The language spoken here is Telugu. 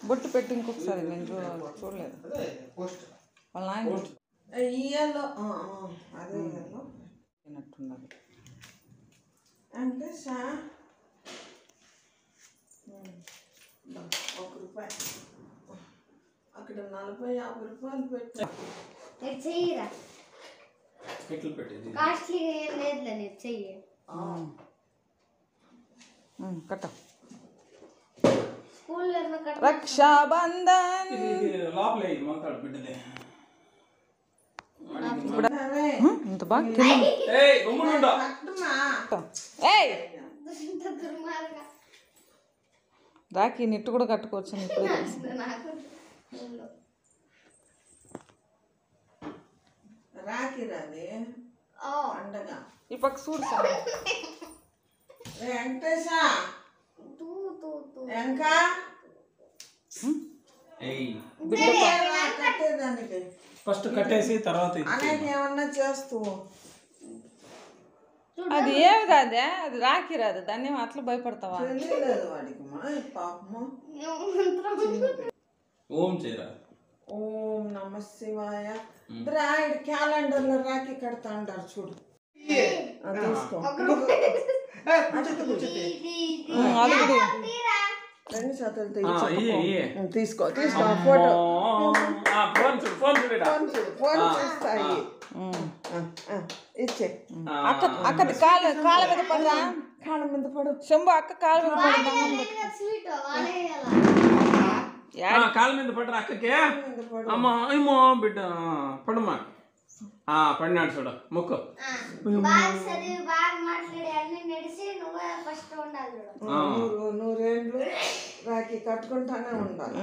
బొట్టు పెట్టి ఇంకొకసారి నేను చూడలేదు వాళ్ళ ఆయన ఇయ్యాలో అదే తిన్నట్టున్నది అంటే ₹1 అక్కడ 40-50 రూపాయలు పెట్టి చెయ్యరా కాస్ట్లీ లేదులే నేను చెయ్యి కట్ట స్కూల్లో రక్షాబంధన్ ఇంత బాగా రాఖీ నెట్టు కూడా కట్టుకోవచ్చు ఇప్పుడే రాఖీ రాది పండగ ఈ పక్క చూడు వెంకటేశా ఇంకా కట్టేదానికి ఫస్ట్ కట్టేసి తర్వాత అనేది ఏమన్నా చేస్తూ అది ఏమి రాదే అది రాఖీ రాదు దాన్ని అట్లా భయపడతావా తెలియలేదు వాడికి పాపము ఓం చేయరా ఓం నమ శివాయ బ్రాయిడ్ క్యాలెండర్ లో రాఖీ కడతా అంటారు చూడు తీసుకో రెండు చేతులు తీసుకో తీసుకో ఫోటో ఫోన్ చూస్తాయి ఇచ్చే అక్కది కాళ్ళ మీద పడరా కాళ్ళ మీద పడు శంభు అక్క కాళ్ళ మీద కాళ్ళ మీద పడరా అక్కకే అమ్మా ఏమో బిడ్డ పడమ్మా పడినాడు చూడు మొక్కు నూరేళ్ళు రాఖీ కట్టుకుంటానే ఉండాలి